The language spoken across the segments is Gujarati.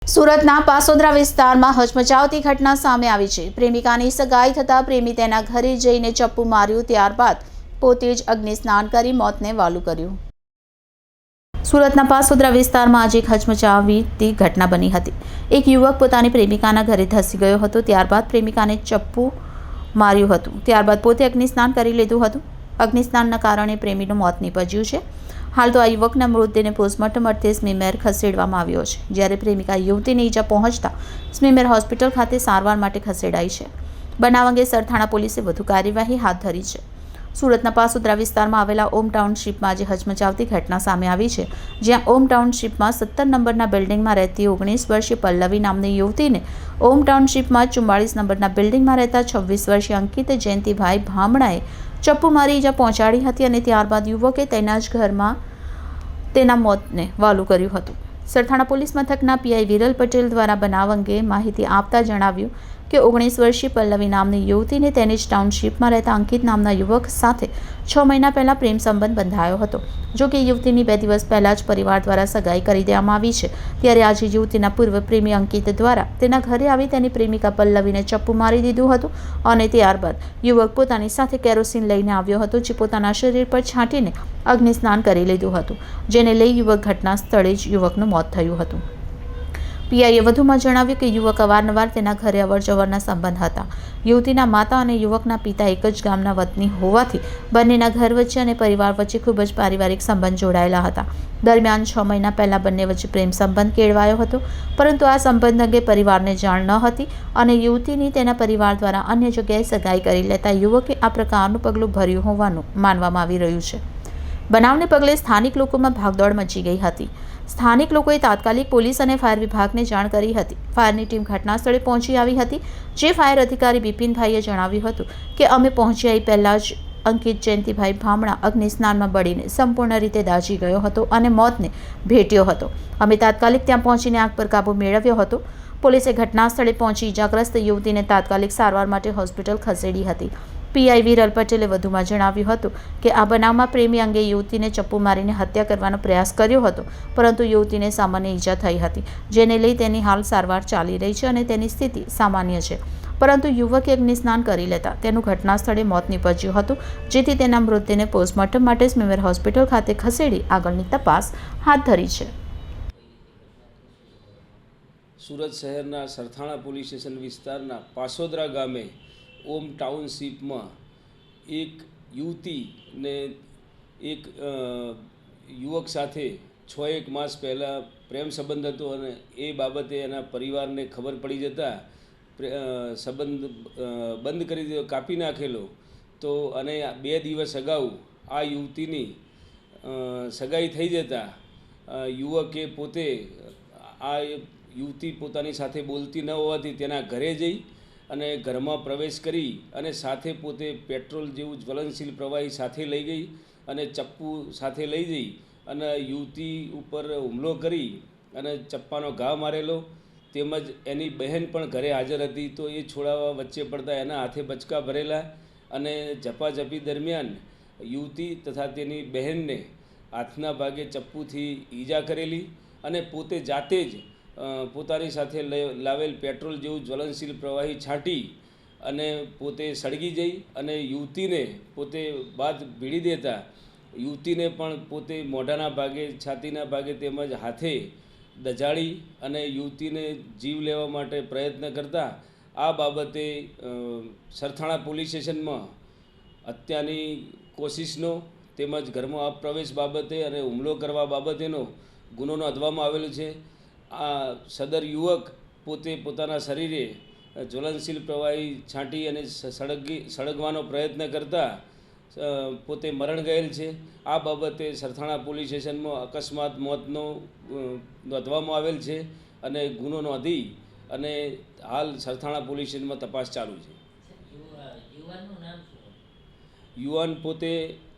સુરતના પાસોદરા વિસ્તારમાં હચમચાવતી ઘટના સામે આવી છે। પ્રેમિકાની સગાઈ થતાં પ્રેમી તેના ઘરે જઈને ચપ્પુ માર્યું, ત્યારબાદ પોતે જ અગ્નિ સ્નાન કરી મોતને વહાલું કર્યું। સુરતના પાસોદરા વિસ્તારમાં આજે એક હચમચાવતી ઘટના બની હતી। એક યુવક પોતાની પ્રેમિકાના ઘરે ધસી ગયો હતો, ત્યારબાદ પ્રેમિકાને ચપ્પુ માર્યું હતું, ત્યારબાદ પોતે અગ્નિ સ્નાન કરી લીધું હતું। અગ્નિ સ્નાનના કારણે પ્રેમીનું મોત નીપજ્યું છે। હાલ તો આ યુવકના મૃતદેહને પોસ્ટમોર્ટમ અર્થે સ્મીમેર ખસેડવામાં આવ્યો છે, જ્યારે પ્રેમિકા યુવતીને ઈજા પહોંચતા સ્મીમેર હોસ્પિટલ ખાતે સારવાર માટે ખસેડાઈ છે। બનાવ અંગે સરથાણા પોલીસે વધુ કાર્યવાહી હાથ ધરી છે। સુરતના પાસોદરા વિસ્તારમાં આવેલા ઓમ ટાઉનશીપમાં આજે હચમચાવતી ઘટના સામે આવી છે, જ્યાં ઓમ ટાઉનશીપમાં 17 નંબરના બિલ્ડિંગમાં રહેતી 19 વર્ષીય પલ્લવી નામની યુવતીને ઓમ ટાઉનશીપમાં 44 નંબરના બિલ્ડિંગમાં રહેતા 26 વર્ષીય અંકિત જયંતિભાઈ ભામણાએ ચપ્પુ મારી ઈજા પહોંચાડી હતી અને ત્યારબાદ યુવકે તેના જ ઘરમાં તેના મોતને વહાલું કર્યું હતું। સરથાણા પોલીસ મથકના પીઆઈ વિરલ પટેલ દ્વારા બનાવ અંગે માહિતી આપતા જણાવ્યું કે 19 વર્ષીય પલ્લવી નામની યુવતીને તેની જ ટાઉનશીપમાં રહેતા અંકિત નામના યુવક સાથે 6 મહિના પહેલા પ્રેમ સંબંધ બંધાયો હતો। જો કે યુવતીની 2 દિવસ પહેલા જ પરિવાર દ્વારા સગાઈ કરી દેવામાં આવી છે, ત્યારે આજે યુવતીના પૂર્વ પ્રેમી અંકિત દ્વારા તેના ઘરે આવી તેની પ્રેમિકા પલ્લવીને ચપ્પુ મારી દીધું હતું અને ત્યારબાદ યુવક પોતાની સાથે કેરોસીન લઈને આવ્યો હતો, જે પોતાના શરીર પર છાંટીને અગ્નિ સ્નાન કરી લીધું હતું, જેને લઈ યુવક ઘટના સ્થળે જ યુવકનું મોત થયું હતું। પીઆઈએ વધુમાં જણાવ્યું કે યુવક અવારનવાર તેના ઘરે અવરજવરના સંબંધ હતા। યુવતીના માતા અને યુવકના પિતા એક જ ગામના વતની હોવાથી બંનેના ઘર વચ્ચે અને પરિવાર વચ્ચે ખૂબ જ પારિવારિક સંબંધ જોડાયેલા હતા। દરમિયાન 6 મહિના પહેલા બંને વચ્ચે પ્રેમ સંબંધ કેળવાયો હતો, પરંતુ આ સંબંધ અંગે પરિવારને જાણ ન હતી અને યુવતીની તેના પરિવાર દ્વારા અન્ય જગ્યાએ સગાઈ કરી લેતા યુવકે આ પ્રકારનું પગલું ભર્યું હોવાનું માનવામાં આવી રહ્યું છે। બનાવને પગલે સ્થાનિક લોકોમાં ભાગદોડ મચી ગઈ હતી। સ્થાનિક લોકોએ તાત્કાલિક પોલીસ અને ફાયર વિભાગને જાણ કરી હતી। ફાયરની ટીમ ઘટના સ્થળે પહોંચી આવી હતી, જે ફાયર અધિકારી બિપિનભાઈએ જણાવ્યું હતું કે અમે પહોંચી આવી પહેલાં જ અંકિત જયંતિભાઈ ભામણા અગ્નિ સ્નાનમાં બળીને સંપૂર્ણ રીતે દાઝી ગયો હતો અને મોતને ભેટ્યો હતો। અમે તાત્કાલિક ત્યાં પહોંચીને આગ પર કાબૂ મેળવ્યો હતો। પોલીસે ઘટના સ્થળે પહોંચી ઇજાગ્રસ્ત યુવતીને તાત્કાલિક સારવાર માટે હોસ્પિટલ ખસેડી હતી। પીઆઈ વિરલ પટેલે વધુમાં જણાવ્યું હતું કે આ બનાવમાં પ્રેમી અંગે યુવતીને ચપ્પુ મારીને હત્યા કરવાનો પ્રયાસ કર્યો હતો, પરંતુ યુવતીને સામાન્ય ઈજા થઈ હતી, જેને લઈ તેની હાલ સારવાર ચાલી રહી છે અને તેની સ્થિતિ સામાન્ય છે, પરંતુ યુવકે અગ્નિ સ્નાન કરી લેતા તેનું ઘટના સ્થળે મોત નીપજ્યું હતું, જેથી તેના મૃતદેહને પોસ્ટમોર્ટમ માટે સ્મીમેર હોસ્પિટલ ખાતે ખસેડી આગળની તપાસ હાથ ધરી છે। સુરત શહેરના સરથાણા પોલીસ સ્ટેશન વિસ્તારના પાસોદરા ગામે ઓમ ટાઉનશીપમાં એક યુવતીને એક યુવક સાથે 6-1 માસ પહેલાં પ્રેમ સંબંધ હતો અને એ બાબતે એના પરિવારને ખબર પડી જતાં સંબંધ બંધ કરી દીધો, કાપી નાખેલો। તો અને 2 દિવસ અગાઉ આ યુવતીની સગાઈ થઈ જતાં યુવકે પોતે આ યુવતી પોતાની સાથે બોલતી ન હોવાથી તેના ઘરે જઈ અને ઘરમાં પ્રવેશ કરી અને સાથે પોતે પેટ્રોલ જેવું જ્વલનશીલ પ્રવાહી સાથે લઈ ગઈ અને ચપ્પુ સાથે લઈ જઈ અને યુવતી ઉપર હુમલો કરી અને ચપ્પાનો ઘા મારેલો, તેમજ એની બહેન પણ ઘરે હાજર હતી, તો એ છોડાવવા વચ્ચે પડતા એના હાથે બચકા ભરેલા અને ઝપાઝપી દરમિયાન યુવતી તથા તેની બહેનને હાથના ભાગે ચપ્પુથી ઈજા કરેલી અને પોતે જાતે જ પોતાની સાથે લાવેલ પેટ્રોલ જેવું જ્વલનશીલ પ્રવાહી છાંટી અને પોતે સળગી જઈ અને યુવતીને પોતે બાદ ભીડી દેતા યુવતીને પણ પોતે મોઢાના ભાગે, છાતીના ભાગે તેમજ હાથે દજાડી અને યુવતીને જીવ લેવા માટે પ્રયત્ન કરતા આ બાબતે સરથાણા પોલીસ સ્ટેશનમાં હત્યાની કોશિશનો તેમજ ઘરમાં અપ્રવેશ બાબતે અને હુમલો કરવા બાબતેનો ગુનો નોંધવામાં આવેલો છે। આ સદર યુવક પોતે પોતાના શરીરે જ્વલનશીલ પ્રવાહી છાંટી અને સળગવાનો પ્રયત્ન કરતા પોતે મરણ ગયેલ છે। આ બાબતે સરથાણા પોલીસ સ્ટેશનમાં અકસ્માત મોતનો નોંધવામાં આવેલ છે અને ગુનો નોંધી અને હાલ સરથાણા પોલીસ સ્ટેશનમાં તપાસ ચાલુ છે। યુવાન પોતે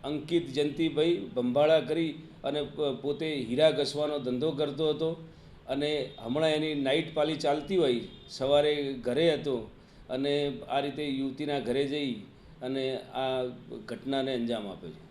અંકિત જયંતિભાઈ ભંભાળા કરી અને પોતે હીરા ઘસવાનો ધંધો કરતો હતો અને હમણાં એની નાઇટ પાલી ચાલતી હોય, સવારે ઘરે હતો અને આ રીતે યુવતીના ઘરે જઈ અને આ ઘટનાને અંજામ આપ્યો છે।